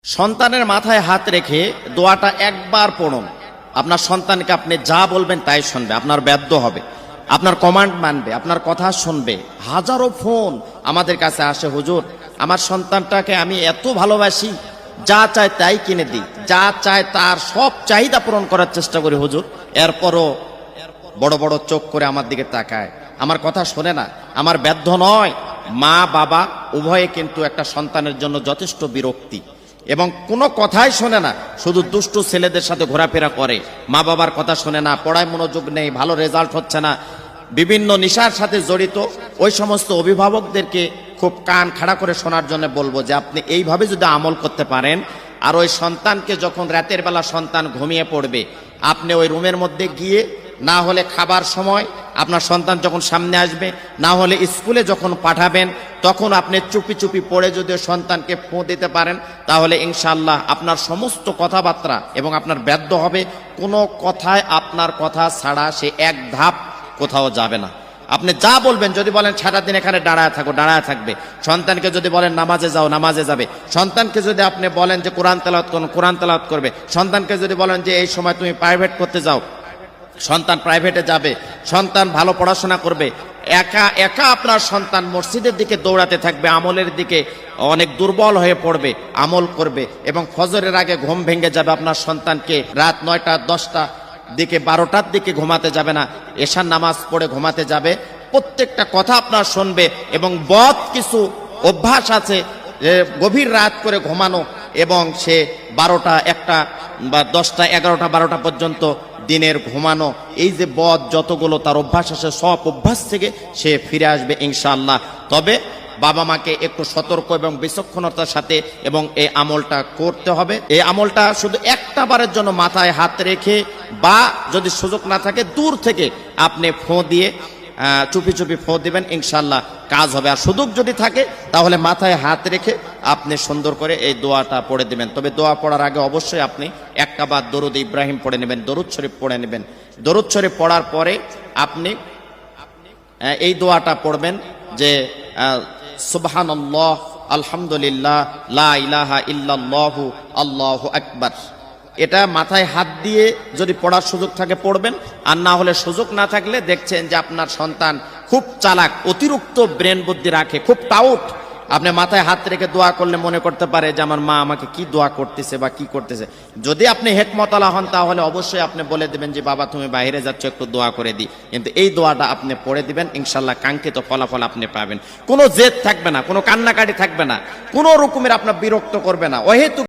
সন্তানের মাথায় হাত রেখে দোয়াটা একবার পড়ুন। আপনার সন্তানকে আপনি যা বলবেন তাই শুনবে, আপনার বাধ্য হবে, আপনার কমান্ড মানবে, আপনার কথা শুনবে। হাজারো ফোন আমাদের কাছে আসে, হুজুর আমার সন্তানটাকে আমি এত ভালোবাসি, যা চায় তাই কিনে দিই, যা চায় তার সব চাহিদা পূরণ করার চেষ্টা করি হুজুর, এরপরও বড় বড় চোখ করে আমার দিকে তাকায়, আমার কথা শোনে না, আমার বাধ্য নয়। মা বাবা উভয়ে কিন্তু একটা সন্তানের জন্য যথেষ্ট বিরক্তি এবং কোনো কথাই শোনে না, শুধু দুষ্টু ছেলেদের সাথে ঘোরাফেরা করে, মা বাবার কথা শোনে না, পড়ায় মনোযোগ নেই, ভালো রেজাল্ট হচ্ছে না, বিভিন্ন নেশার সাথে জড়িত। ওই সমস্ত অভিভাবকদেরকে খুব কান খাড়া করে শোনার জন্য বলবো যে আপনি এইভাবে যদি আমল করতে পারেন, আর ওই সন্তানকে যখন রাতের বেলা সন্তান ঘুমিয়ে পড়বে, আপনি ওই রুমের মধ্যে গিয়ে, না হলে খাবার সময় আপনার সন্তান যখন সামনে আসবে, না হলে স্কুলে যখন পাঠাবেন, তখন আপনি চুপি চুপি পড়ে যদি সন্তানকে ফোঁ দিতে পারেন, তাহলে ইনশাআল্লাহ আপনার সমস্ত কথাবার্তা এবং আপনার বাধ্য হবে, কোনো কথায় আপনার কথা ছাড়া সে এক ধাপ কোথাও যাবে না। আপনি যা বলবেন, যদি বলেন সারাদিন এখানে দাঁড়ায় থাকো, দাঁড়ায় থাকবে। সন্তানকে যদি বলেন নামাজে যাও, নামাজে যাবে। সন্তানকে যদি আপনি বলেন যে কোরআন তেলাওয়াত করুন, কোরআন তেলাওয়াত করবে। সন্তানকে যদি বলেন যে এই সময় তুমি প্রাইভেট করতে যাও, সন্তান প্রাইভেটে যাবে। সন্তান ভালো পড়াশোনা করবে। একা একা আপনার সন্তান মসজিদের দিকে দৌড়াতে থাকবে, আমলের দিকে অনেক দুর্বল হয়ে পড়বে, আমল করবে এবং ফজরের আগে ঘুম ভেঙে যাবে। আপনার সন্তানকে রাত 9টা 10টা দিকে 12টার দিকে ঘুমাতে যাবে না, এশার নামাজ পড়ে ঘুমাতে যাবে। প্রত্যেকটা কথা আপনার শুনবে এবং বদ কিছু অভ্যাস আছে, গভীর রাত করে ঘুমানো এবং সে 12টা 1টা বা 10টা 11টা 12টা পর্যন্ত দিনের ঘুমানো, এই যে বদ যতগুলো তার অভ্যাস আছে, সব অভ্যাস থেকে সে ফিরে আসবে ইনশাআল্লাহ। তবে বাবা মাকে একটু সতর্ক এবং বিচক্ষণতার সাথে এবং এই আমলটা করতে হবে। এই আমলটা শুধু একটা বারের জন্য মাথায় হাত রেখে, বা যদি সুযোগ না থাকে দূর থেকে আপনি ফোঁ দিয়ে চুপি চুপি ফোঁ দিবেন, ইনশাআল্লাহ কাজ হবে। আর সুযোগ যদি থাকে তাহলে মাথায় হাত রেখে আপনি সুন্দর করে এই দোয়াটা পড়ে দিবেন। তবে দোয়া পড়ার আগে অবশ্যই আপনি একটা বার দরুদ ইব্রাহিম পড়ে নেবেন, দরুদ শরীফ পড়ে নেবেন। দরুদ শরীফ পড়ার পরে আপনি এই দোয়াটা পড়বেন যে সুবহানাল্লাহ, আলহামদুলিল্লাহ, লা ইলাহা ইল্লাল্লাহু, আল্লাহু আকবার। এটা মাথায় হাত দিয়ে যদি পড়ার সুযোগ থাকে পড়বেন, আর না হলে সুযোগ না থাকলে দেখছেন যে আপনার সন্তান খুব চালাক, অতিরিক্ত ব্রেন বুদ্ধি রাখে, খুব টাউট, আপনি মাথায় হাত রেখে দোয়া করলে মনে করতে পারে যে আমার মা আমাকে কি দোয়া করতেছে বা কি করতেছে। যদি আপনি হেকমতওয়ালা হন তাহলে অবশ্যই আপনি বলে দেবেন যে বাবা তুমি বাইরে যাচ্ছ, একটু দোয়া করে দিই। কিন্তু এই দোয়াটা আপনি পড়ে দিবেন, ইনশাআল্লাহ কাঙ্ক্ষিত ফলাফল আপনি পাবেন। কোনো জেদ থাকবে না, কোনো কান্নাকাটি থাকবে না, কোনো রকমের আপনার বিরক্ত করবে না। অহেতুক